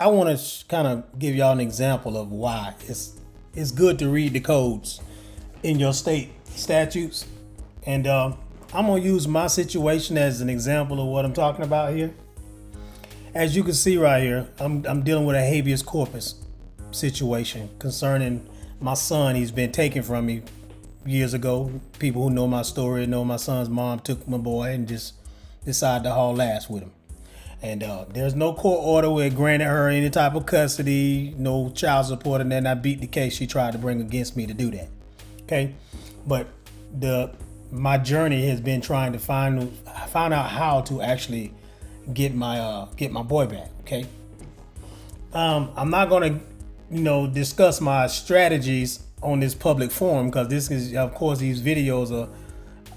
I want to kind of give y'all an example of why it's good to read the codes in your state statutes. And I'm gonna use my situation as an example of what I'm talking about here. As you can see right here, I'm dealing with a habeas corpus situation concerning my son. He's been taken from me years ago. People who know my story know my son's mom took my boy and just decided to haul ass with him. And there's no court order where it granted her any type of custody, no child support, and then I beat the case she tried to bring against me to do that. Okay, but my journey has been trying to find out how to actually get my boy back. Okay, I'm not gonna discuss my strategies on this public forum because this is, of course, these videos are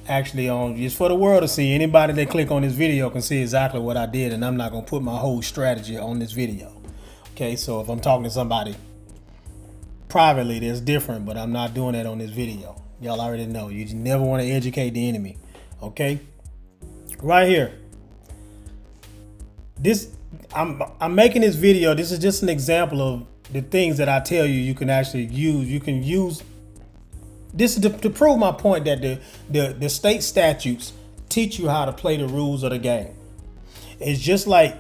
actually on just for the world to see. Anybody that click on this video can see exactly what I did, and I'm not gonna put my whole strategy on this video. Okay, so if I'm talking to somebody privately, that's different, but I'm not doing that on this video. Y'all already know. You never want to educate the enemy. Okay, right here. I'm making this video. This is just an example of the things that I tell you can actually use. You can use this to prove my point that the state statutes teach you how to play the rules of the game. It's just like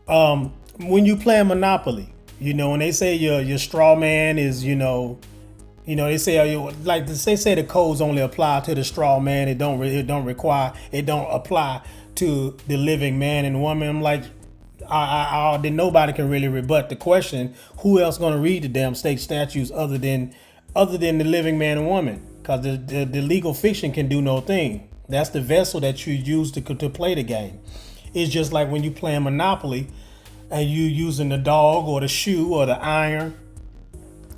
when you play Monopoly, when they say your straw man is, they say like they say the codes only apply to the straw man. It don't apply to the living man and woman. I'm like, then nobody can really rebut the question. Who else gonna read the damn state statutes other than the living man and woman? Because the legal fiction can do no thing. That's the vessel that you use to play the game. It's just like when you playing Monopoly and you using the dog or the shoe or the iron.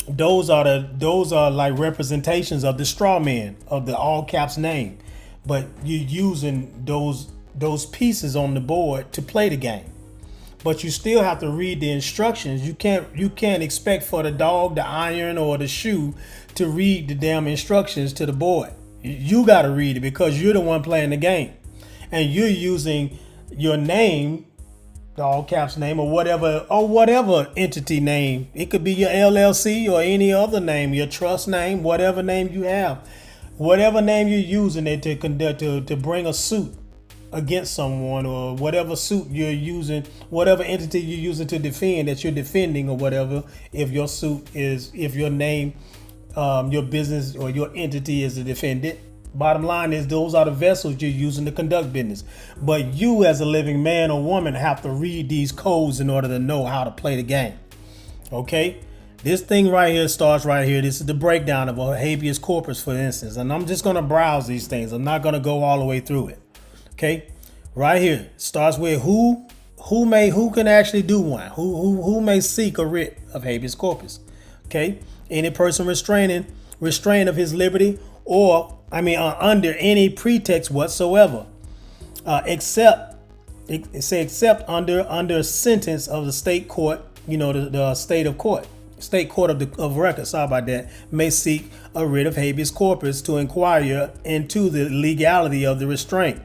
Those are like representations of the straw man, of the all caps name. But you're using those pieces on the board to play the game. But you still have to read the instructions. You can't expect for the dog, the iron, or the shoe to read the damn instructions to the board. You got to read it because you're the one playing the game, and you're using your name, the all caps name, or whatever entity name. It could be your LLC or any other name, your trust name, whatever name you have, whatever name you're using it to bring a suit against someone, or whatever suit you're using, whatever entity you're using to defend that you're defending, or whatever. If your name, your business or your entity is the defendant, bottom line is those are the vessels you're using to conduct business. But you as a living man or woman have to read these codes in order to know how to play the game. Okay, this thing right here starts right here. This is the breakdown of a habeas corpus, for instance, and I'm just going to browse these things. I'm not going to go all the way through it. Okay, right here starts with who can actually do one, who may seek a writ of habeas corpus. Okay, any person restrained of his liberty or under any pretext whatsoever, except under sentence of the state court, the state court of record. Sorry about that. May seek a writ of habeas corpus to inquire into the legality of the restraint.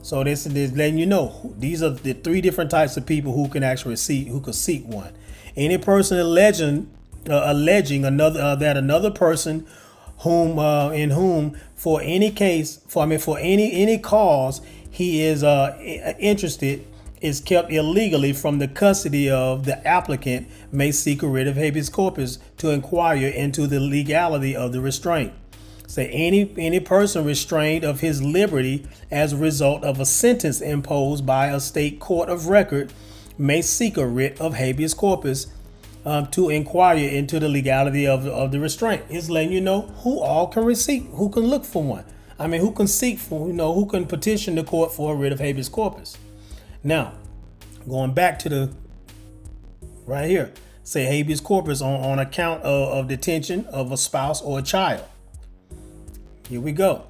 So this is letting you know these are the three different types of people who can actually seek one. Any person alleging another that another person in whom for any cause he is interested is kept illegally from the custody of the applicant may seek a writ of habeas corpus to inquire into the legality of the restraint. Say any person restrained of his liberty as a result of a sentence imposed by a state court of record may seek a writ of habeas corpus to inquire into the legality of the restraint. It's letting you know who all can who can look for one. Who can seek for, who can petition the court for a writ of habeas corpus. Now, going back to the right here, say habeas corpus on account of detention of a spouse or a child. Here we go.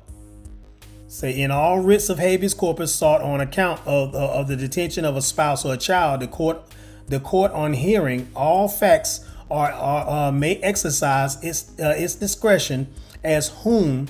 Say in all writs of habeas corpus sought on account of the detention of a spouse or a child, the court on hearing all facts may exercise its discretion as whom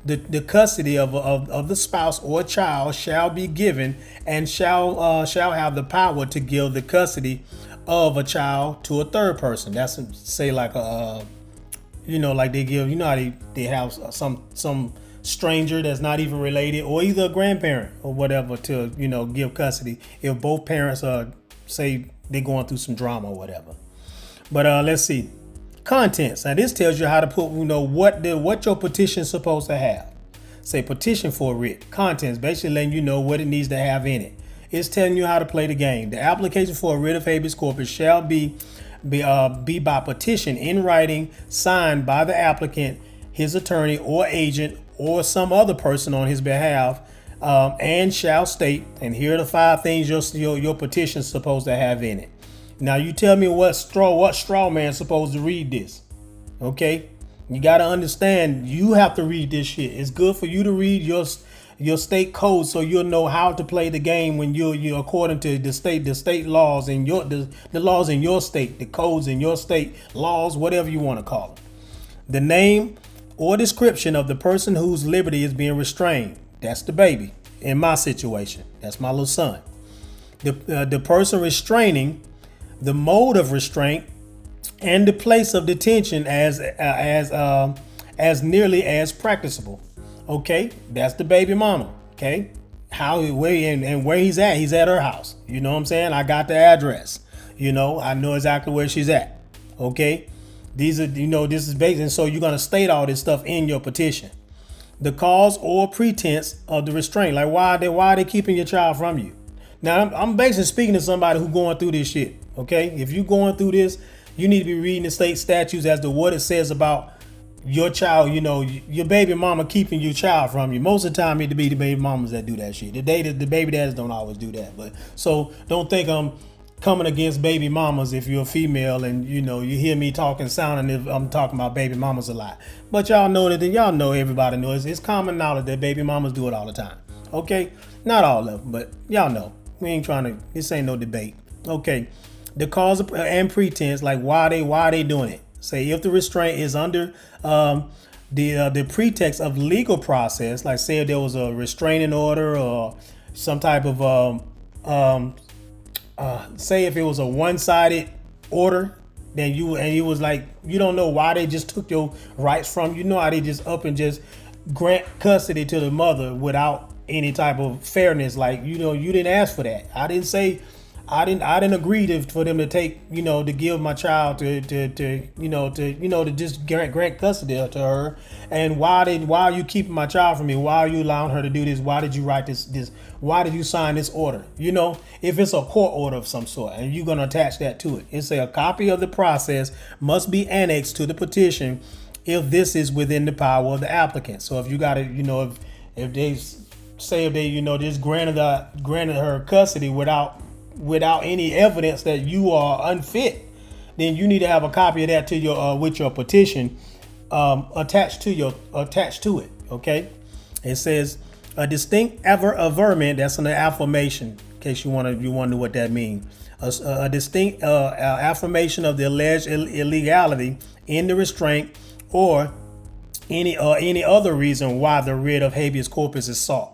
the custody of the spouse or child shall be given, and shall have the power to give the custody of a child to a third person. That's say like like they give, how they have some stranger that's not even related, or either a grandparent or whatever, to give custody if both parents are, say, they're going through some drama or whatever. But let's see. Contents. Now this tells you how to put, what your petition is supposed to have. Say petition for a writ. Contents, basically letting you know what it needs to have in it. It's telling you how to play the game. The application for a writ of habeas corpus shall be by petition in writing, signed by the applicant, his attorney or agent, or some other person on his behalf, and shall state, and here are the 5 things your petition is supposed to have in it. Now you tell me what straw man supposed to read this. Okay, you got to understand, you have to read this shit. It's good for you to read your state code, so you'll know how to play the game when you're according to the state laws and the laws in your state, the codes in your state, laws, whatever you want to call them. The name or description of the person whose liberty is being restrained. That's the baby. In my situation, that's my little son. The person restraining, the mode of restraint, and the place of detention as nearly as practicable. Okay, that's the baby mama. Okay, where he's at. He's at her house. You know what I'm saying? I got the address. I know exactly where she's at. Okay, these are, this is basic, and so you're gonna state all this stuff in your petition. The cause or pretense of the restraint, like why are they keeping your child from you? Now I'm basically speaking to somebody who's going through this shit. Okay, if you're going through this, you need to be reading the state statutes as to what it says about your child, your baby mama keeping your child from you. Most of the time, it be the baby mamas that do that shit. The baby dads don't always do that. But so don't think I'm coming against baby mamas if you're a female and you hear me sounding if I'm talking about baby mamas a lot. But y'all know that, everybody knows it's common knowledge that baby mamas do it all the time. Okay, not all of them, but y'all know. We ain't trying to. This ain't no debate. Okay, the cause and pretense, like why they doing it. Say if the restraint is under the pretext of legal process, like say if there was a restraining order or some type of say if it was a one-sided order, then you was like, you don't know why they just took your rights from you. How they just up and just grant custody to the mother without any type of fairness. Like you didn't ask for that. I didn't agree for them to take, to give my child to just grant custody to her. And why are you keeping my child from me? Why are you allowing her to do this? Why did you write this? Why did you sign this order? If it's a court order of some sort and you're going to attach that to it, it's a copy of the process must be annexed to the petition if this is within the power of the applicant. So if you got to, if they say if they, just granted her custody without any evidence that you are unfit, then you need to have a copy of that to your with your petition attached to it. Okay, it says a distinct averment. That's an affirmation. In case you wonder what that means. A distinct affirmation of the alleged illegality in the restraint or any other reason why the writ of habeas corpus is sought.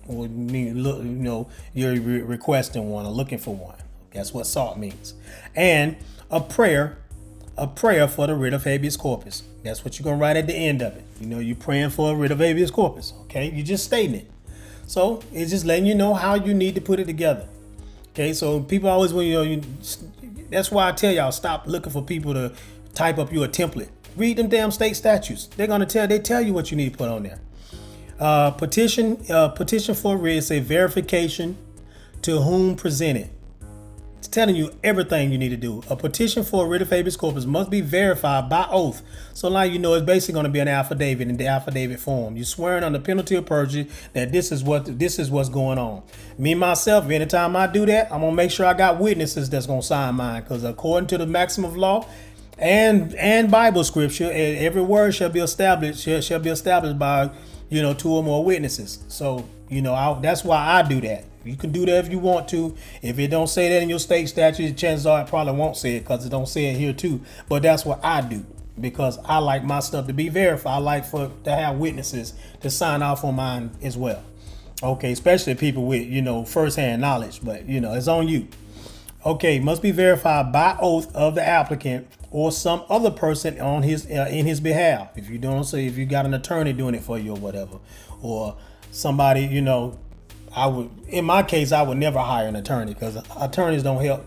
You're requesting one or looking for one. That's what sought means. And a prayer for the writ of habeas corpus. That's what you're gonna write at the end of it. You're praying for a writ of habeas corpus. Okay, you're just stating it. So it's just letting you know how you need to put it together. Okay, so people always that's why I tell y'all, stop looking for people to type up you a template. Read them damn state statutes. They tell you what you need to put on there. Petition for writ is a verification to whom presented. It's telling you everything you need to do. A petition for a writ of habeas corpus must be verified by oath. So now it's basically going to be an affidavit in the affidavit form. You're swearing under penalty of perjury that this is what's going on. Me myself, anytime I do that, I'm gonna make sure I got witnesses that's gonna sign mine, because according to the maximum of law and Bible scripture, every word shall be established by 2 or more witnesses. So, that's why I do that. You can do that if you want to. If it don't say that in your state statute, chances are it probably won't say it, because it don't say it here too. But that's what I do, because I like my stuff to be verified. I like to have witnesses to sign off on mine as well. Okay, especially people with, firsthand knowledge, but it's on you. Okay, must be verified by oath of the applicant or some other person on his in his behalf. If you don't say, if you got an attorney doing it for you or whatever, or somebody, I would, in my case, I would never hire an attorney because attorneys don't help.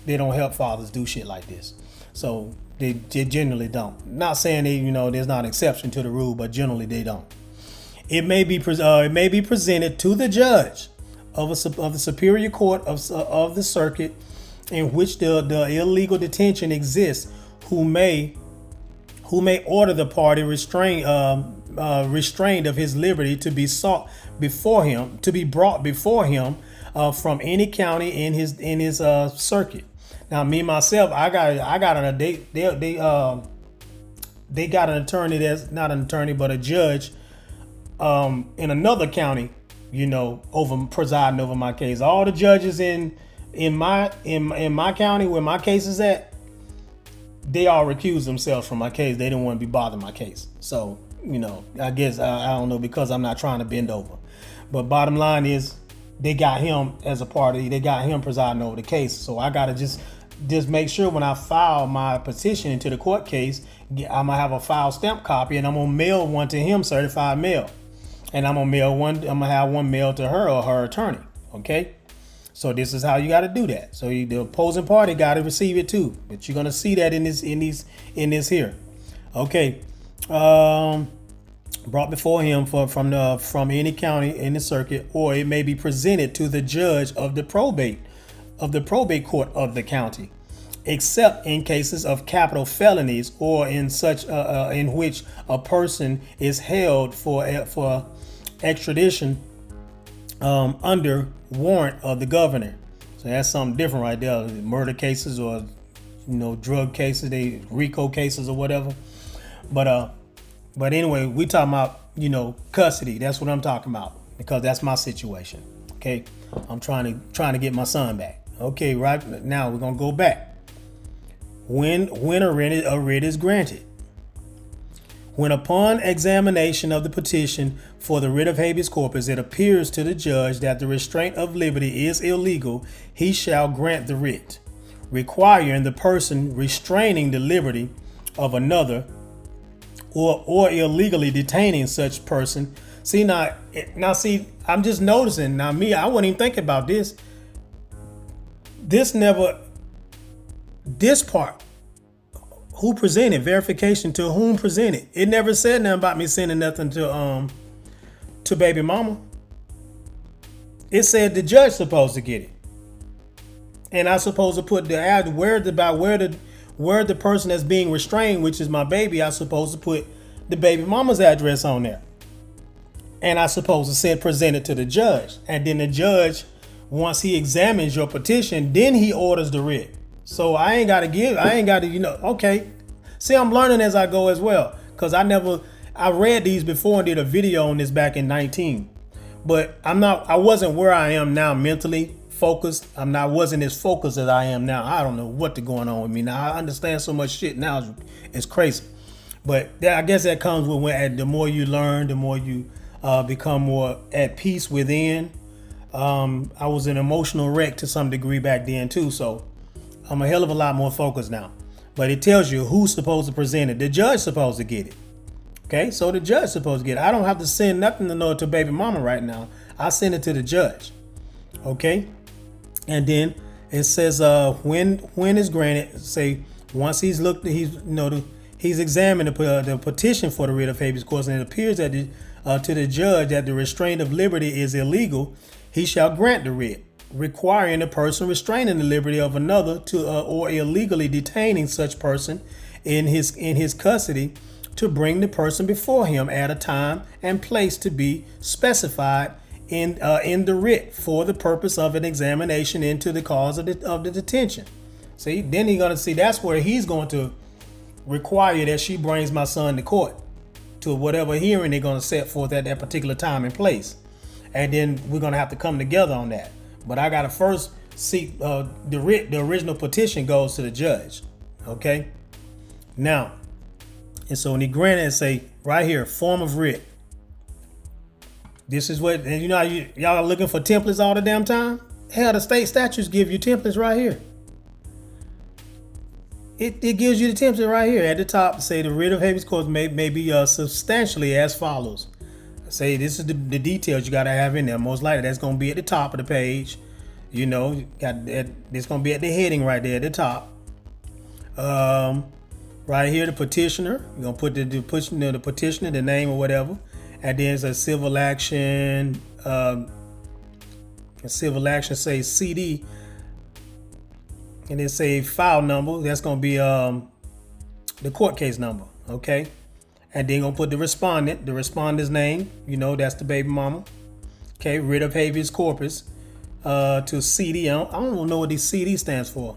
They don't help fathers do shit like this. So they generally don't. Not saying they, there's not an exception to the rule, but generally they don't. It may be presented to the judge of the Superior Court of the circuit in which the illegal detention exists, who may order the party restrained of his liberty to be sought before him, to be brought before him from any county in his circuit. Now, me myself, I got they got an attorney that's not an attorney but a judge in another county, presiding over my case. All the judges in my county where my case is at, they all recused themselves from my case. They didn't want to be bothering my case. So, I guess I don't know, because I'm not trying to bend over. But bottom line is, they got him as a party. They got him presiding over the case. So I gotta just make sure when I file my petition into the court case, I'm gonna have a file stamp copy, and I'm gonna mail one to him, certified mail, and I'm gonna have one mailed to her or her attorney. Okay. So this is how you got to do that. So the opposing party got to receive it too. But you're gonna see that in this here. Okay. Brought before him from any county in the circuit, or it may be presented to the judge of the probate court of the county, except in cases of capital felonies or in such in which a person is held for extradition under warrant of the governor. So that's something different right there. Murder cases or drug cases, they RICO cases or whatever. But anyway, we talking about custody. That's what I'm talking about, because that's my situation. Okay, I'm trying to get my son back. Okay, right now we're gonna go back. When a writ is granted. When upon examination of the petition for the writ of habeas corpus, it appears to the judge that the restraint of liberty is illegal, he shall grant the writ, requiring the person restraining the liberty of another or illegally detaining such person. See, I'm just noticing now, I wouldn't even think about this. This part, who presented, verification to whom presented. It never said nothing about me sending nothing to baby mama. It said the judge supposed to get it, and I supposed to put the ad where the person that's being restrained, which is my baby, I supposed to put the baby mama's address on there, and I supposed to present it to the judge, and then the judge, once he examines your petition, then he orders the writ. So I ain't got to, okay. See, I'm learning as I go as well, because I read these before and did a video on this back in 19, but I wasn't where I am now mentally focused. I wasn't as focused as I am now. I don't know what's going on with me now. I understand so much shit now, it's crazy. But I guess that comes with the more you learn, the more you become more at peace within. I was an emotional wreck to some degree back then too, so I'm a hell of a lot more focused now. But it tells you who's supposed to present it. The judge supposed to get it. Okay, so the judge supposed to get it. I don't have to send nothing to baby mama right now. I send it to the judge. Okay, and then it says when is granted. Say once he's examined the petition for the writ of habeas corpus, and it appears that to the judge that the restraint of liberty is illegal, he shall grant the writ, requiring the person restraining the liberty of another to or illegally detaining such person in his custody to bring the person before him at a time and place to be specified in the writ for the purpose of an examination into the cause of the detention. See, then he's gonna see, that's where he's going to require that she brings my son to court to whatever hearing they're gonna set forth at that particular time and place, and then we're gonna have to come together on that. But I gotta first see the writ. The original petition goes to the judge. Okay. Now, and so when he granted, say right here, form of writ. This is what, and how y'all are looking for templates all the damn time. Hell, the state statutes give you templates right here. It gives you the template right here at the top. Say the writ of habeas corpus may be substantially as follows. Say this is the details you got to have in there. Most likely that's going to be at the top of the page. You know, it's going to be at the heading right there at the top. Right here, the petitioner. You're going to put the petitioner, the name or whatever. And then it's a civil action. Civil action say CD. And then say file number. That's going to be the court case number. Okay. And then gonna put the respondent's name. You know, that's the baby mama. Okay, writ of habeas corpus to CD. I don't know what these CD stands for.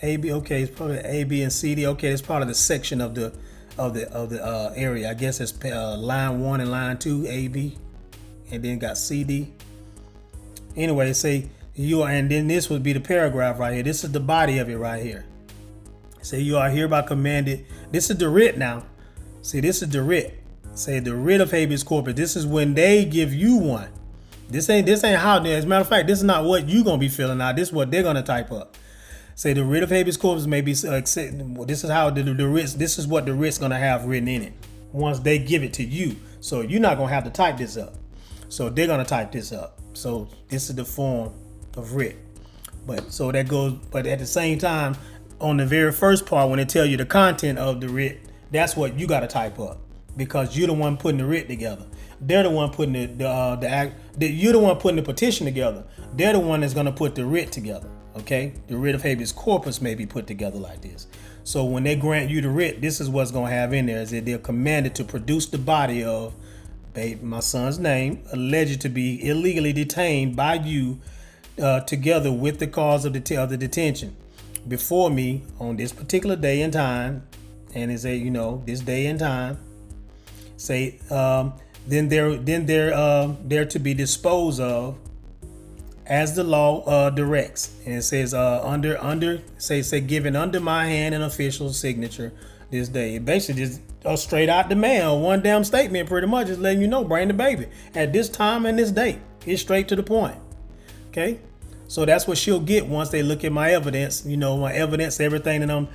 AB. Okay, it's probably A, B, and CD. Okay, it's part of the section of the area. I guess it's line 1 and line 2, AB, and then got CD. Anyway, say you are, and then this would be the paragraph right here. This is the body of it right here. Say you are hereby commanded. This is the writ now. See, this is the writ. Say the writ of habeas corpus. This is when they give you one. This ain't how. As a matter of fact, this is not what you gonna be filling out. This is what they're gonna type up. Say the writ of habeas corpus may be. This is how the writ. This is what the writ's gonna have written in it once they give it to you. So you're not gonna have to type this up. So they're gonna type this up. So this is the form of writ. But so that goes. But at the same time, on the very first part, when they tell you the content of the writ, that's what you got to type up, because you're the one putting the writ together. They're the one putting you're the one putting the petition together. They're the one that's going to put the writ together. Okay, the writ of habeas corpus may be put together like this. So when they grant you the writ, this is what's going to have in there: is that they're commanded to produce the body of my son's name, alleged to be illegally detained by you, together with the cause of the detention, before me on this particular day and time. And it's this day and time. Say then they're to be disposed of as the law directs. And it says say given under my hand and official signature this day. It basically just straight out the mail, one damn statement, pretty much, just letting you know, bring the baby at this time and this date. It's straight to the point. Okay, so that's what she'll get once they look at my evidence. My evidence, everything, and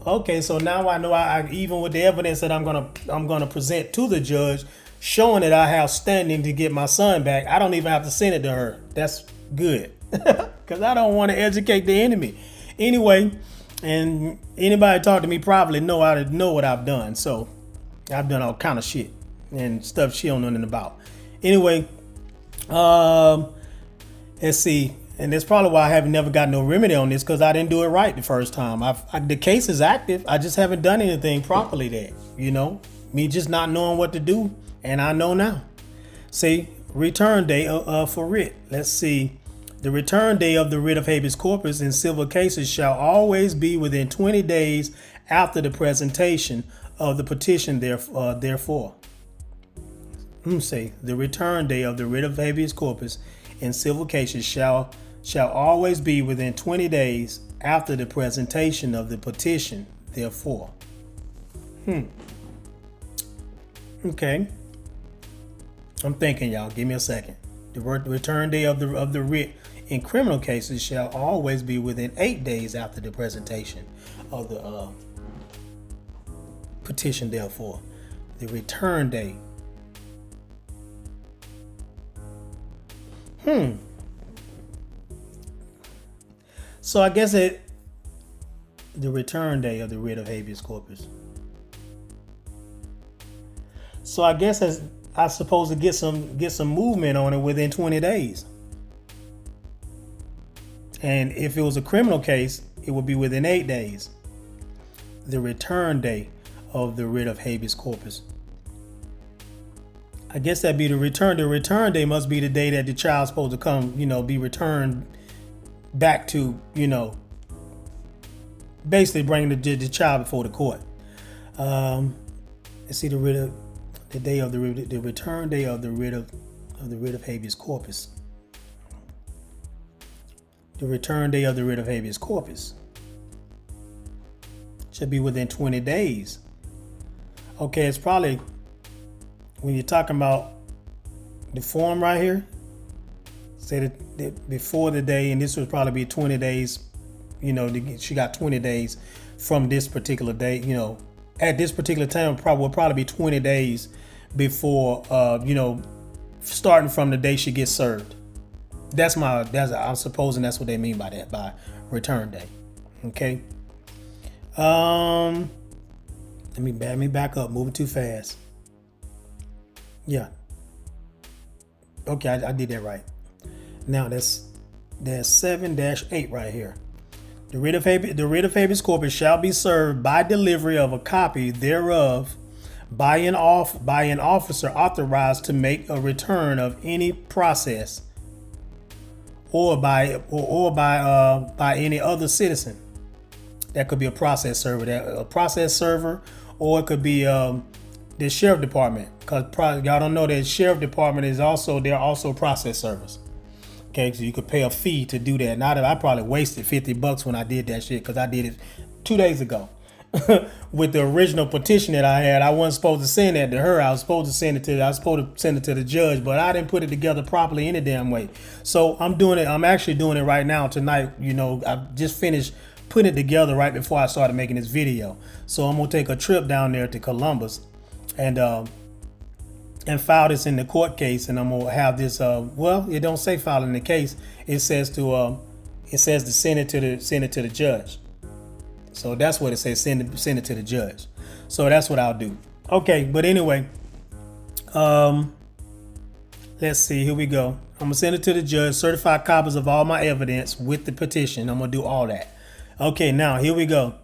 okay, so now I know I even with the evidence that I'm gonna present to the judge, showing that I have standing to get my son back, I don't even have to send it to her. That's good, because I don't want to educate the enemy. Anyway, and anybody talk to me privately know what I've done. So I've done all kind of shit and stuff she don't know nothing about. Anyway, let's see. And that's probably why I haven't never got no remedy on this, because I didn't do it right the first time. The case is active. I just haven't done anything properly there. Me just not knowing what to do, and I know now. See, return day for writ. Let's see. The return day of the writ of habeas corpus in civil cases shall always be within 20 days after the presentation of the petition therefore. Say, the return day of the writ of habeas corpus in civil cases shall always be within 20 days after the presentation of the petition therefore. Okay. I'm thinking, y'all. Give me a second. The return day of the writ in criminal cases shall always be within 8 days after the presentation of the petition therefore. The return day. So I guess the return day of the writ of habeas corpus. So I guess I'm supposed to get some movement on it within 20 days. And if it was a criminal case, it would be within 8 days. The return day of the writ of habeas corpus. I guess that'd be the return. The return day must be the day that the child's supposed to come, be returned back to, basically bringing the child before the court. Let's see, the return day of the writ of habeas corpus. The return day of the writ of habeas corpus should be within 20 days. Okay, it's probably, when you're talking about the form right here, say that before the day, and this would probably be 20 days, She got 20 days from this particular date. At this particular time, will probably be 20 days before, starting from the day she gets served. I'm supposing that's what they mean by that, by return day. Okay. Let me back up. Moving too fast. Yeah. Okay, I did that right. Now there's 7-8 right here. The writ of habeas corpus shall be served by delivery of a copy thereof by an officer authorized to make a return of any process, or by any other citizen. That could be a process server, or it could be the sheriff department. Because y'all don't know that sheriff department they're also process servers. Okay, so you could pay a fee to do that. Now that I probably wasted $50 when I did that shit, because I did it 2 days ago. With the original petition that I had, I wasn't supposed to send that to her. I was supposed to send it to the judge, but I didn't put it together properly any damn way. So I'm doing it. I'm actually doing it right now tonight. I just finished putting it together right before I started making this video. So I'm gonna take a trip down there to Columbus and file this in the court case, and I'm gonna have this. It don't say file in the case. It says to send it to the judge. So that's what it says. Send it to the judge. So that's what I'll do. Okay, but anyway, let's see. Here we go. I'm gonna send it to the judge. Certified copies of all my evidence with the petition. I'm gonna do all that. Okay, now here we go.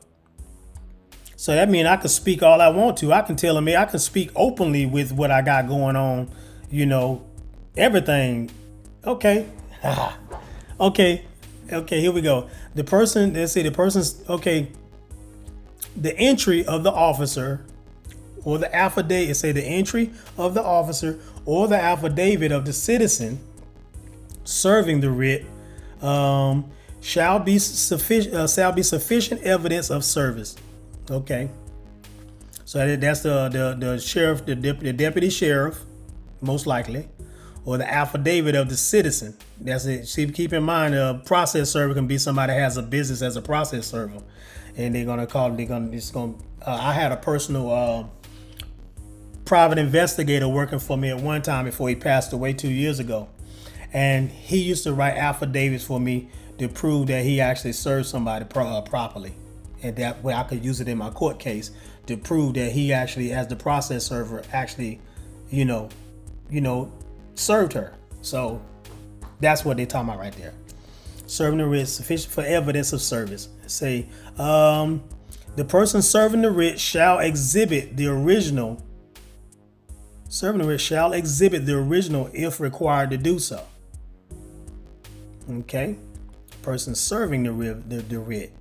So that means I can speak all I want to. I can tell him, I can speak openly with what I got going on, everything. Okay. Okay, here we go. The entry of the officer or the affidavit, the entry of the officer or the affidavit of the citizen serving the writ shall be sufficient evidence of service. Okay, so that's the sheriff, the deputy sheriff, most likely, or the affidavit of the citizen. That's it. See, keep in mind, a process server can be somebody that has a business as a process server, and they're gonna call. I had a personal private investigator working for me at one time before he passed away 2 years ago, and he used to write affidavits for me to prove that he actually served somebody properly. And that way I could use it in my court case to prove that he actually, as the process server, actually, served her. So that's what they're talking about right there. Serving the writ sufficient for evidence of service. Say, the person serving the writ shall exhibit the original. Serving the writ shall exhibit the original if required to do so. Okay, person serving the writ.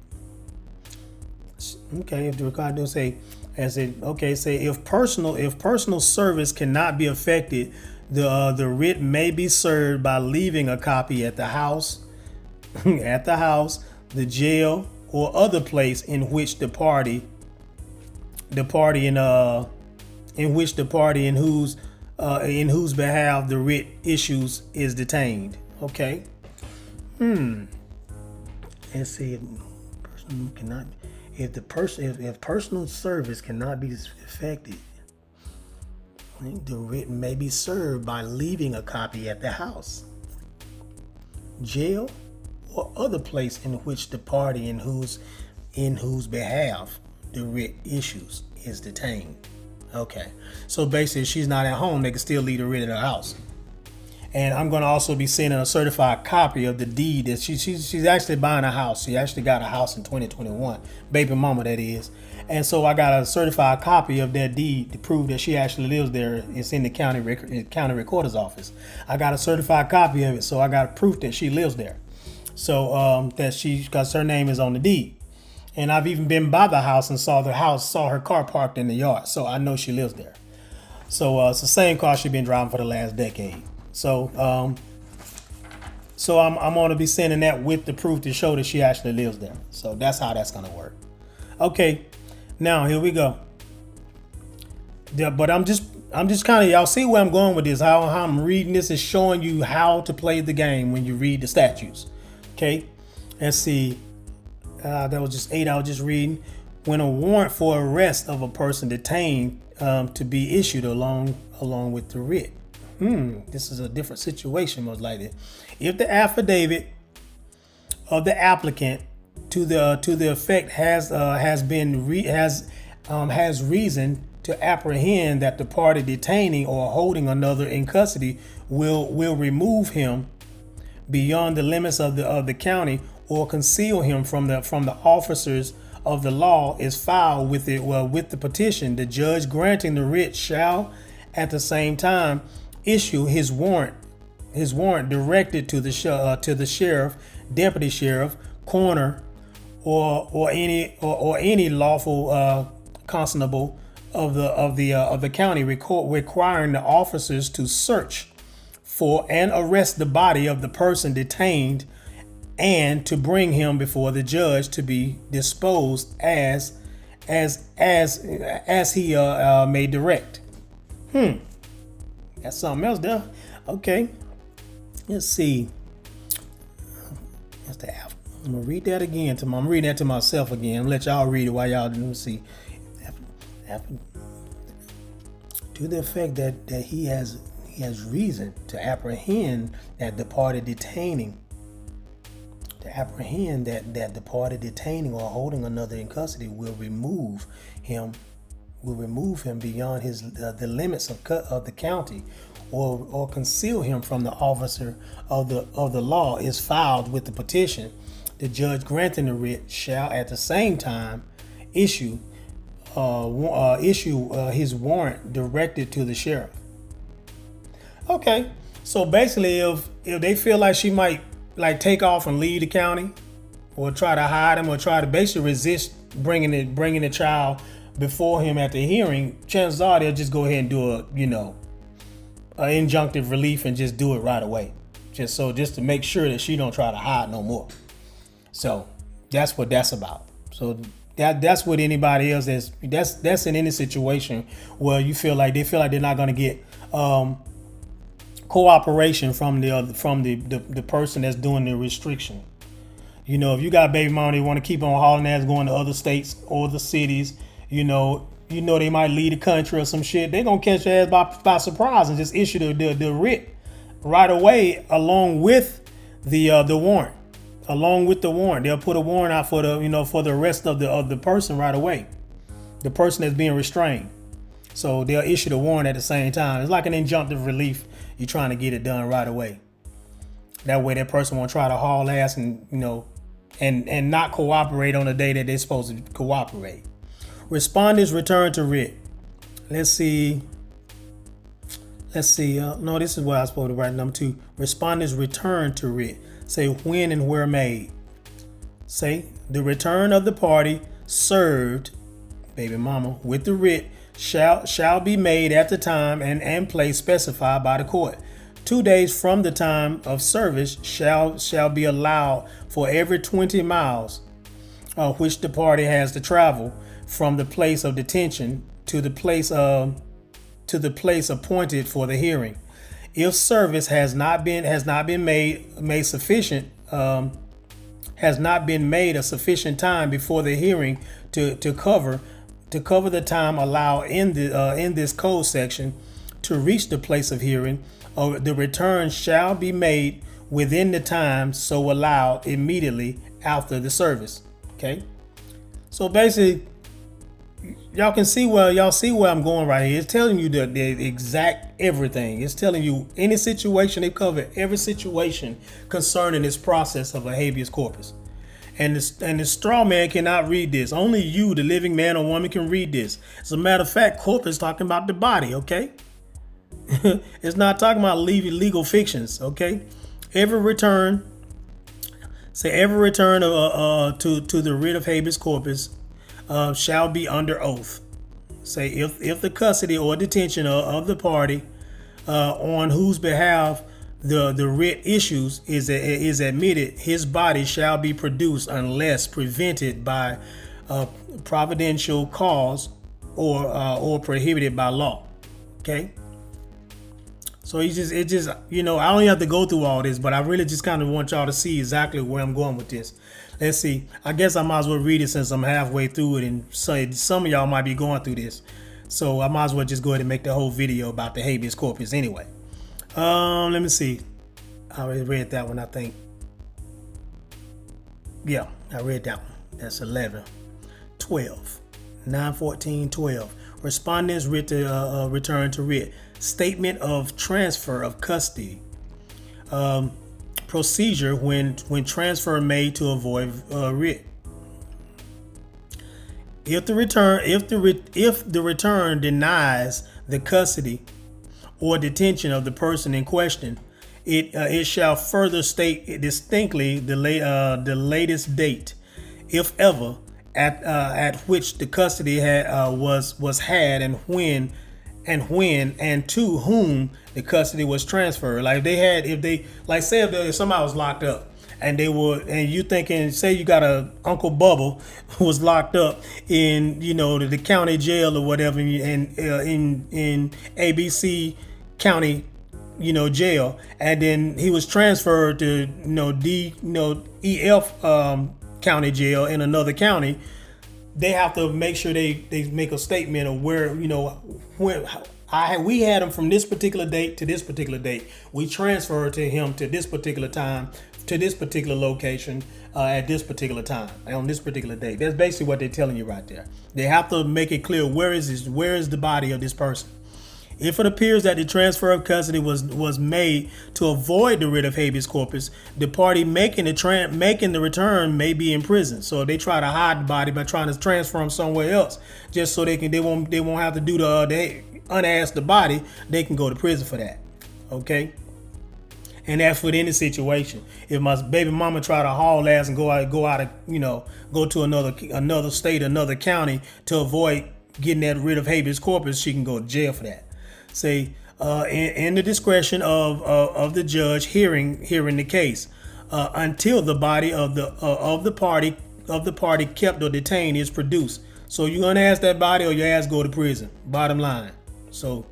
Okay, if the required to say, if personal service cannot be effected, the writ may be served by leaving a copy at the house, the jail, or other place in which the party in whose behalf the writ issues is detained. Okay. Let's see. If personal service cannot be effected, the writ may be served by leaving a copy at the house, jail, or other place in which the party in whose behalf the writ issues is detained. Okay, so basically, if she's not at home, they can still leave the writ at her house. And I'm going to also be sending a certified copy of the deed that she's actually buying a house. She actually got a house in 2021, baby mama that is. And so I got a certified copy of that deed to prove that she actually lives there. It's in the county recorder's office. I got a certified copy of it, so I got proof that she lives there. So because her name is on the deed. And I've even been by the house and saw her car parked in the yard. So I know she lives there. So it's the same car she's been driving for the last decade. So I'm going to be sending that with the proof to show that she actually lives there. So that's how that's going to work. Okay, now here we go. Yeah, but I'm just kind of, y'all see where I'm going with this. How I'm reading this is showing you how to play the game when you read the statutes. Okay, let's see. That was just 8. I was just reading. When a warrant for arrest of a person detained to be issued along with the writ. This is a different situation, most likely. If the affidavit of the applicant to the effect has reason to apprehend that the party detaining or holding another in custody will remove him beyond the limits of the county or conceal him from the officers of the law is filed with the petition, the judge granting the writ shall at the same time issue his warrant directed to the sheriff, deputy sheriff, coroner, or any lawful constable of the county, requiring the officers to search for and arrest the body of the person detained and to bring him before the judge to be disposed as he may direct. That's something else there. Okay. Let's see. That's the F. I'm gonna read that again. I'm reading that to myself again. I'm gonna let y'all read it while y'all let me see. To the effect that he has reason to apprehend that the party detaining. To apprehend that the party detaining or holding another in custody will remove him beyond the limits of the county, or conceal him from the officer of the law is filed with the petition. The judge granting the writ shall at the same time issue his warrant directed to the sheriff. Okay, so basically, if they feel like she might take off and leave the county, or try to hide him, or try to basically resist bringing the child before him at the hearing, chances are they'll just go ahead and do an injunctive relief and just do it right away, just to make sure that she don't try to hide no more. So that's what that's about. So that's what anybody else that's in any situation where they feel like they're not going to get cooperation from the person that's doing the restriction. If you got baby mama, they want to keep on hauling ass going to other states or the cities, they might leave the country or some shit. They're gonna catch your ass by surprise and just issue the writ right away along with the warrant. Along with the warrant, they'll put a warrant out for the arrest of the person right away, the person that's being restrained. So they'll issue the warrant at the same time. It's like an injunctive relief. You're trying to get it done right away. That way, that person won't try to haul ass and and not cooperate on the day that they're supposed to cooperate. Respondents return to writ. Let's see. No, this is what I was supposed to write. Number 2. Respondents return to writ. Say when and where made. Say the return of the party served, baby mama, with the writ shall be made at the time and place specified by the court. 2 days from the time of service shall be allowed for every 20 miles which the party has to travel from the place of detention to the place appointed for the hearing. If service has not been made a sufficient time before the hearing to cover the time allowed in this code section to reach the place of hearing, the return shall be made within the time so allowed immediately after the service. Okay, so basically, y'all see where I'm going right here. It's telling you the exact everything. It's telling you any situation. They cover every situation concerning this process of a habeas corpus. And the straw man cannot read this. Only you, the living man or woman, can read this. As a matter of fact, corpus talking about the body, okay? It's not talking about legal fictions, okay? Every return to the writ of habeas corpus shall be under oath. Say if the custody or detention of the party on whose behalf the writ issues is admitted, his body shall be produced unless prevented by providential cause or prohibited by law. Okay. So I don't have to go through all this, but I really just kind of want y'all to see exactly where I'm going with this. Let's see. I guess I might as well read it since I'm halfway through it, and so some of y'all might be going through this. So I might as well just go ahead and make the whole video about the habeas corpus anyway. Let me see. I already read that one, I think. Yeah, I read that one. That's 11. 12. 9, 14, 12. Respondents return to writ. Statement of transfer of custody. Procedure when transfer made to avoid writ. If the return denies the custody or detention of the person in question, it shall further state distinctly the latest date, if ever, at which the custody was had, and when and to whom the custody was transferred. Like if somebody was locked up and you thinking, say you got a Uncle Bubble who was locked up in the county jail or whatever, in ABC County jail, and then he was transferred to EF county jail in another county. They have to make sure they make a statement of where we had him from this particular date to this particular date. We transferred to him to this particular time, to this particular location, at this particular time, on this particular date. That's basically what they're telling you right there. They have to make it clear where is the body of this person. If it appears that the transfer of custody was made to avoid the writ of habeas corpus, the party making the return may be in prison. So if they try to hide the body by trying to transfer them somewhere else, just so they won't have to do they unask the body, they can go to prison for that. Okay. And that's with any situation. If my baby mama try to haul ass and go to another state, another county to avoid getting that writ of habeas corpus, she can go to jail for that. Say in the discretion of the judge hearing the case, until the body of the party kept or detained is produced. So you're gonna ask that body, or your ass go to prison. Bottom line. So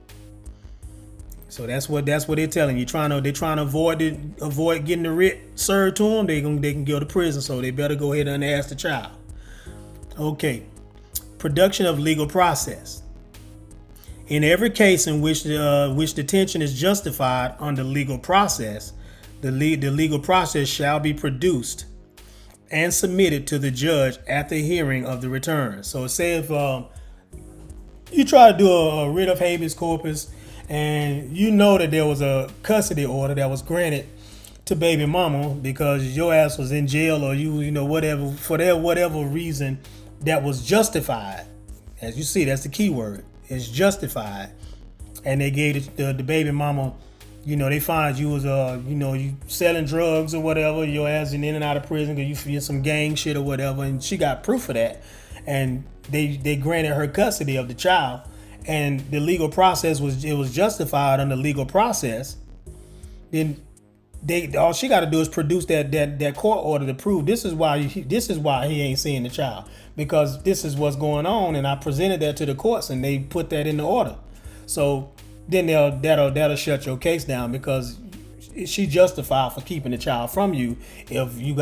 that's what they're telling you. They're trying to avoid getting the writ served to them. They can go to prison. So they better go ahead and ask the child. Okay. Production of legal process. In every case in which detention is justified under legal process, the legal process shall be produced and submitted to the judge at the hearing of the return. So say if you try to do a writ of habeas corpus, and that there was a custody order that was granted to baby mama because your ass was in jail, or whatever, for whatever reason that was justified. As you see, that's the key word. It's justified, and they gave the baby mama, they find you was you selling drugs or whatever, your ass in and out of prison because you some gang shit or whatever, and she got proof of that, and they granted her custody of the child, and the legal process was justified under legal process. Then all she got to do is produce that court order to prove this is why he ain't seeing the child, because this is what's going on, and I presented that to the courts and they put that in the order. So then that'll shut your case down, because she justified for keeping the child from you. If you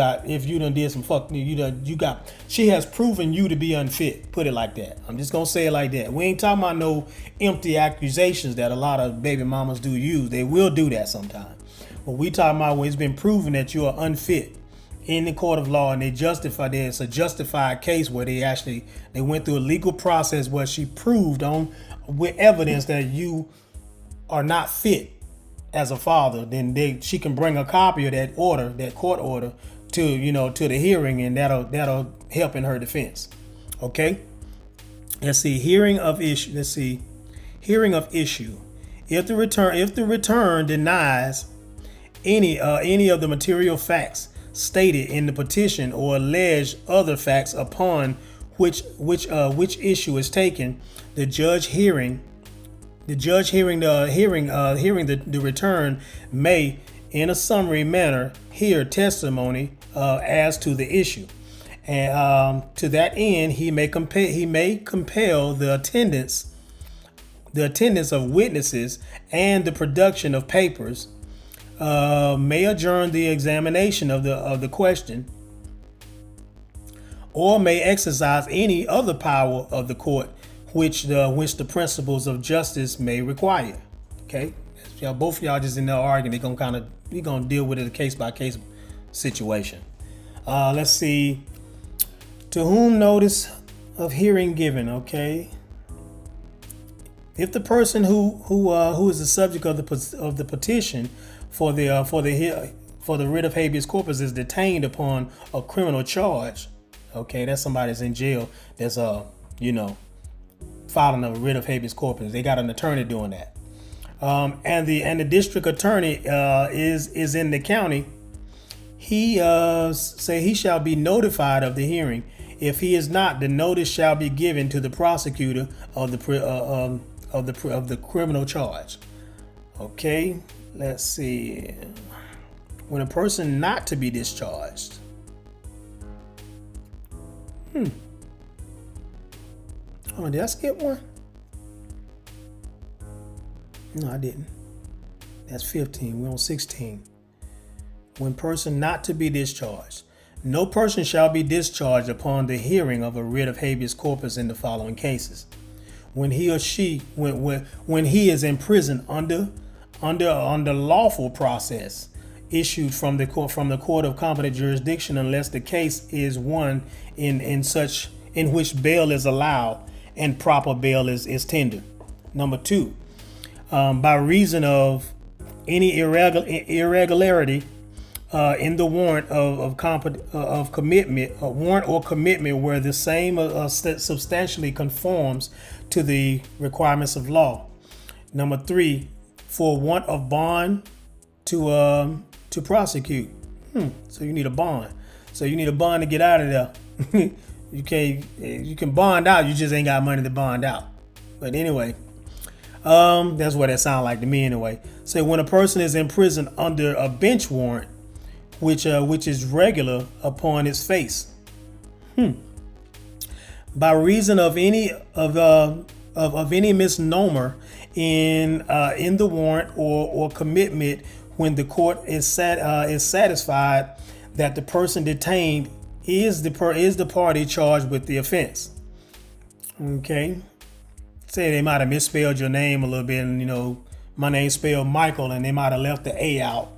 done did some fuck, she has proven you to be unfit. Put it like that. I'm just gonna say it like that. We ain't talking about no empty accusations that a lot of baby mamas do use. They will do that sometimes. But we talking about when it's been proven that you are unfit in the court of law, and it's a justified case where they went through a legal process where she proved with evidence that you are not fit as a father. Then she can bring a copy of that order, that court order, to the hearing, and that'll help in her defense. Okay. Let's see. Hearing of issue. If the return denies any of the material facts stated in the petition, or alleged other facts upon which issue is taken, the judge hearing the return may, in a summary manner, hear testimony as to the issue, and to that end he may compel the attendance of witnesses and the production of papers. May adjourn the examination of the question or may exercise any other power of the court which the principles of justice may require. Okay, both of y'all just in there arguing. We're gonna deal with it a case by case situation. Let's see. To whom notice of hearing given? Okay. If the person who is the subject of the petition for the writ of habeas corpus is detained upon a criminal charge, okay, that's somebody that's in jail. That's filing a writ of habeas corpus. They got an attorney doing that, and the district attorney is in the county. He he shall be notified of the hearing. If he is not, the notice shall be given to the prosecutor of the criminal charge. Okay, let's see. When a person not to be discharged. Oh, did I skip one? No, I didn't. That's 15. We're on 16. When person not to be discharged. No person shall be discharged upon the hearing of a writ of habeas corpus in the following cases. When he or she, when he is in prison under lawful process issued from the court of competent jurisdiction, unless the case is one in which bail is allowed and proper bail is tendered. Number 2, by reason of any irregularity in the warrant of commitment, a warrant or commitment where the same substantially conforms to the requirements of law. Number 3, for want of bond to prosecute. So you need a bond. So you need a bond to get out of there. You can bond out. You just ain't got money to bond out. But anyway, that's what that sounds like to me anyway. So when a person is in prison under a bench warrant, which is regular upon its face, by reason of any any misnomer in the warrant or commitment, when the court is satisfied that the person detained is the party charged with the offense. Okay, say they might have misspelled your name a little bit, and my name's spelled Michael, and they might have left the A out,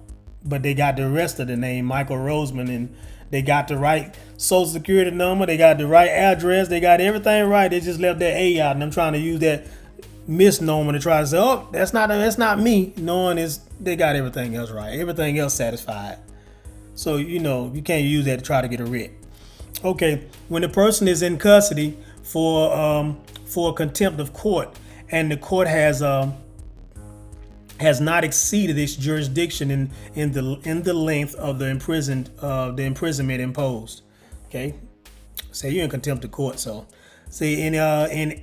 but they got the rest of the name, Michael Roseman, and they got the right social security number, they got the right address, they got everything right. They just left that A out, and I'm trying to use that misnomer to try to say, oh, that's not me, knowing they got everything else right, everything else satisfied. So you can't use that to try to get a writ. Okay, when the person is in custody for contempt of court, and the court has not exceeded its jurisdiction in the length of the imprisonment imposed. Okay, say you're in contempt of court. So, see, in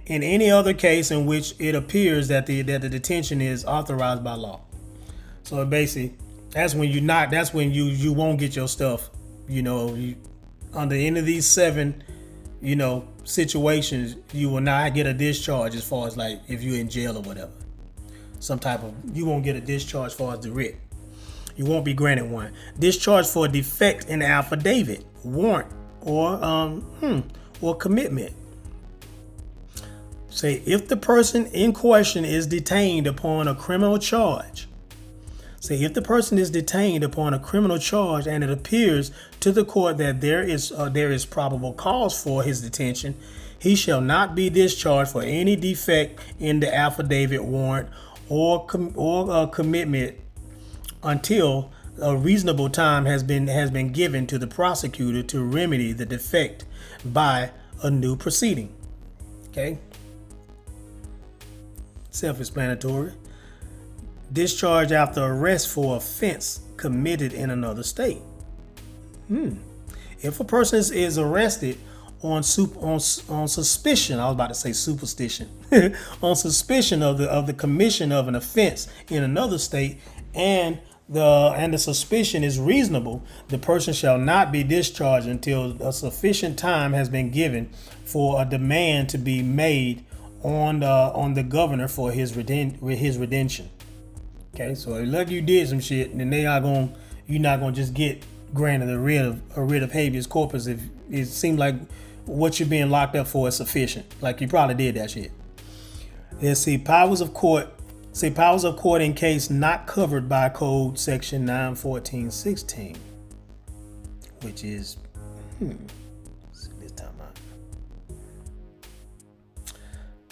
any other case in which it appears that the detention is authorized by law. So basically, that's when you won't get your stuff. Under any of these 7, situations, you will not get a discharge as far as like if you're in jail or whatever. You won't get a discharge as far as the writ. You won't be granted one. Discharge for a defect in the affidavit, warrant, or commitment. Say if the person in question is detained upon a criminal charge. Say if the person is detained upon a criminal charge and it appears to the court that there is probable cause for his detention, he shall not be discharged for any defect in the affidavit, warrant, or commitment until a reasonable time has been given to the prosecutor to remedy the defect by a new proceeding. Okay. Self-explanatory. Discharge after arrest for offense committed in another state. If a person is arrested on suspicion, I was about to say superstition, on suspicion of the commission of an offense in another state, and the suspicion is reasonable, the person shall not be discharged until a sufficient time has been given for a demand to be made on the governor for his redemption. Okay, so if you did some shit, then you're not gonna just get granted a writ of habeas corpus if it seemed like what you're being locked up for is sufficient. Like you probably did that shit. Let's see, powers of court in case not covered by Code Section 914.16, which is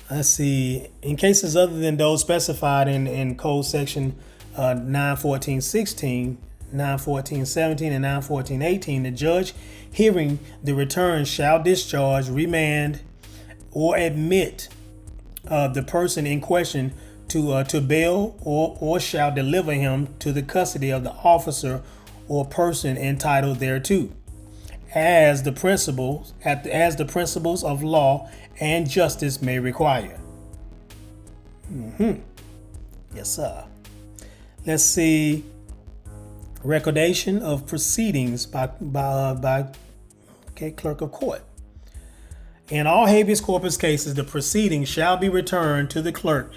let's see, in cases other than those specified in Code Section 914.16, 914.17, and 914.18, the judge hearing the return shall discharge, remand, or admit the person in question to bail or shall deliver him to the custody of the officer or person entitled thereto, as the principles of law and justice may require. Yes, sir. Let's see. Recordation of proceedings by clerk of court. In all habeas corpus cases, the proceedings shall be returned to the clerk.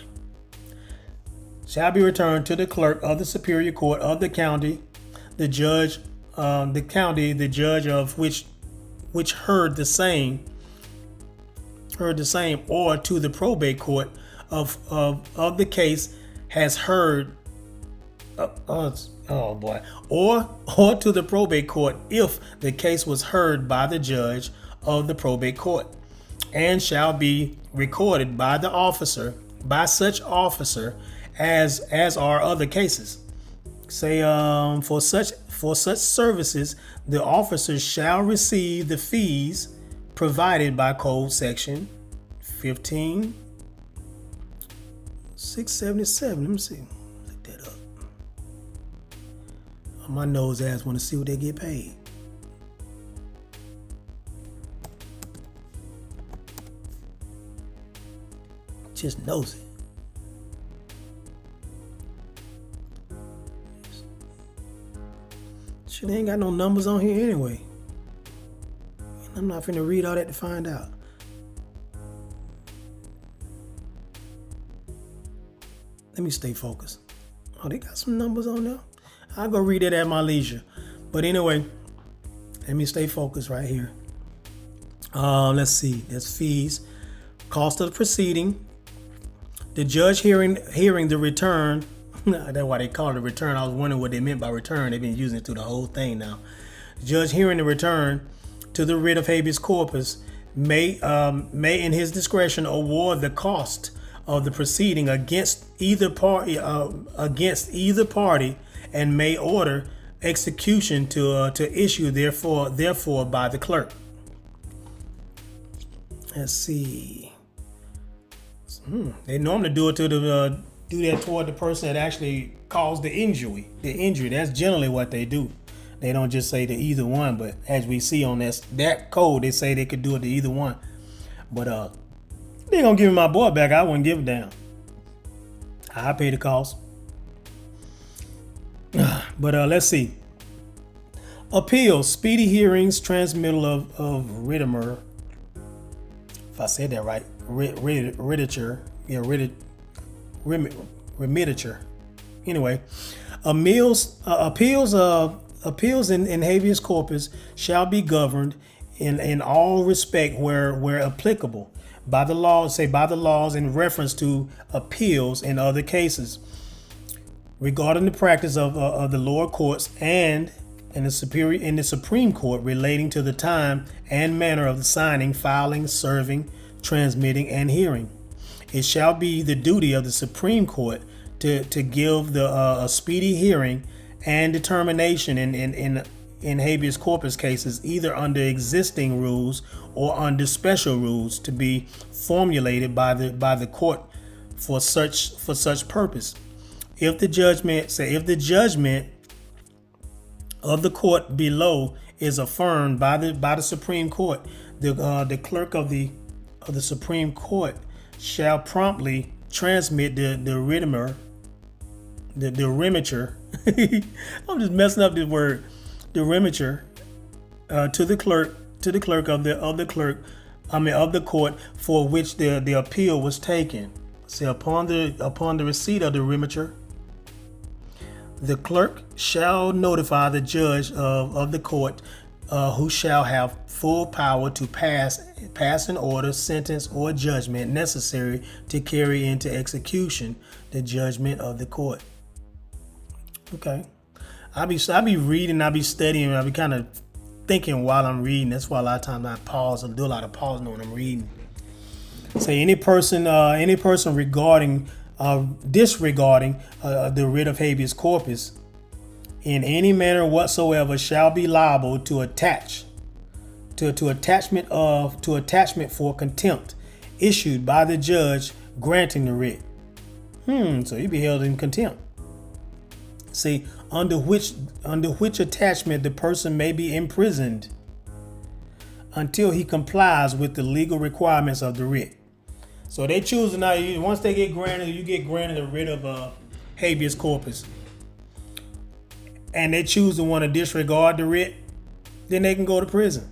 Shall be returned to the clerk of the Superior Court of the county, the judge of which heard the same, or to the probate court of the case has heard. Or to the probate court if the case was heard by the judge of the probate court, and shall be recorded by such officer as are other cases. Say for such services the officers shall receive the fees provided by Code Section 15,677. Let me see. Look that up. My nose ass want to see what they get paid. Just knows it. Shit, ain't got no numbers on here anyway. I'm not finna read all that to find out. Let me stay focused. Oh, they got some numbers on there. I'll go read it at my leisure. But anyway, let me stay focused right here. Let's see. That's fees. Cost of the proceeding. The judge hearing the return. That's why they call it a return. I was wondering what they meant by return. They've been using it through the whole thing now. The judge hearing the return to the writ of habeas corpus may in his discretion award the cost of the proceeding against either party and may order execution to issue therefore by the clerk. Let's see. They normally do it do that toward the person that actually caused the injury. That's generally what they do. They don't just say to either one, but as we see on that code, they say they could do it to either one. But they gonna give me my boy back. I wouldn't give a damn. I pay the cost. But let's see. Appeals, speedy hearings, transmittal of Rittimer. If I said that right, Rittiture. Yeah, Remediature. Anyway, appeals in habeas corpus shall be governed in all respect where applicable by the laws in reference to appeals in other cases regarding the practice of the lower courts and in the Supreme Court relating to the time and manner of the signing, filing, serving, transmitting, and hearing. It shall be the duty of the Supreme Court to give a speedy hearing and determination in habeas corpus cases, either under existing rules or under special rules to be formulated by the court for such purpose. If the judgment of the court below is affirmed by the Supreme Court, the clerk of the Supreme Court shall promptly transmit the remiture. I'm just messing up this word. The remiture to the clerk of the court for which the appeal was taken. See, upon the receipt of the remiture, The clerk shall notify the judge of the court, who shall have full power to pass an order, sentence, or judgment necessary to carry into execution the judgment of the court. Okay. I be reading, I be studying, I be kind of thinking while I'm reading. That's why a lot of times I pause and do a lot of pausing when I'm reading. Say any person disregarding the writ of habeas corpus in any manner whatsoever shall be liable to attachment for contempt issued by the judge granting the writ. So he be held in contempt. See, under which attachment the person may be imprisoned until he complies with the legal requirements of the writ. So they choose now. Once they get granted, you get granted a writ of habeas corpus, and they choose to want to disregard the writ, then they can go to prison.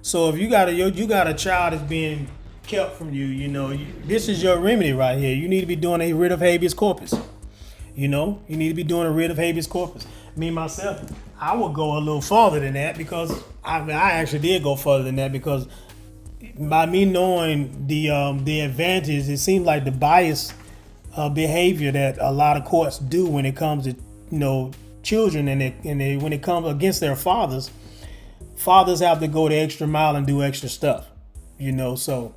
So if you got a child that's being kept from you, this is your remedy right here. You need to be doing a writ of habeas corpus. You need to be doing a writ of habeas corpus. Me myself, I would go a little farther than that, because I actually did go further than that, because by me knowing the advantage, it seems like the biased behavior that a lot of courts do when it comes to children, and when it comes against their fathers have to go the extra mile and do extra stuff. So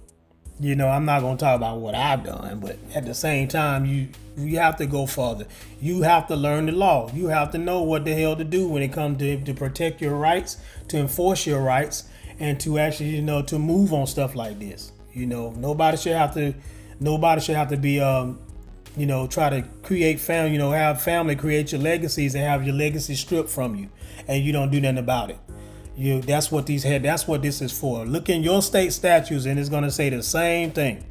I'm not gonna talk about what I've done, but at the same time, you have to go further. You have to learn the law. You have to know what the hell to do when it comes to protect your rights, to enforce your rights, and to actually to move on stuff like this. Nobody should have to be try to create family, have family create your legacies and have your legacy stripped from you, and you don't do nothing about it. That's what this is for. Look in your state statutes, and it's gonna say the same thing.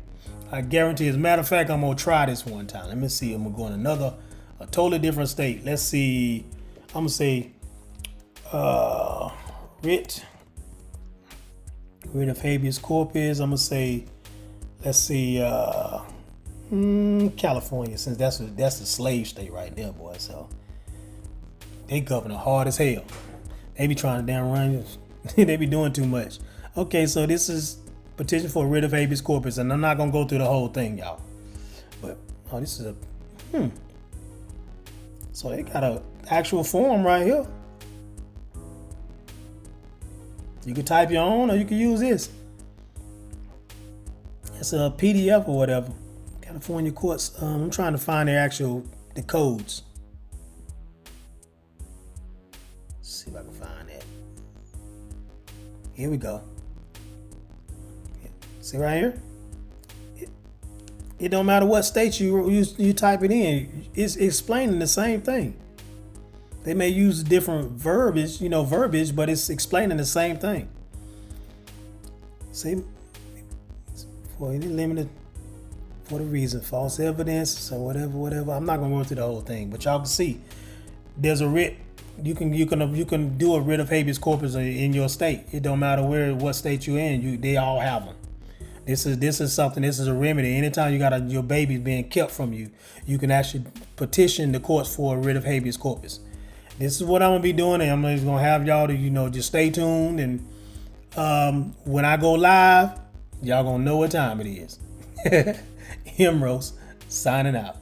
I guarantee. As a matter of fact, I'm gonna try this one time. Let me see. I'm gonna go in a totally different state. Let's see. I'm gonna say writ of habeas corpus. I'm gonna say, let's see, California, since that's the slave state right there, boy. So they governor hard as hell. They be trying to damn run. They be doing too much. Okay, so this is petition for a writ of habeas corpus, and I'm not gonna go through the whole thing, y'all. But this is So they got a actual form right here. You can type your own, or you can use this. It's a PDF or whatever. California courts. I'm trying to find the codes. Let's see if I can find that. Here we go. See right here? It don't matter what state you type it in. It's explaining the same thing. They may use different verbiage, but it's explaining the same thing. See, for any limited, for the reason, false evidence or whatever. I'm not gonna go through the whole thing, but y'all can see there's a writ. You can do a writ of habeas corpus in your state. It don't matter what state you're in. They all have them. This is something. This is a remedy. Anytime you got your baby being kept from you, you can actually petition the courts for a writ of habeas corpus. This is what I'm gonna be doing, and I'm just gonna have y'all to just stay tuned, and when I go live, y'all gonna know what time it is. Himros signing out.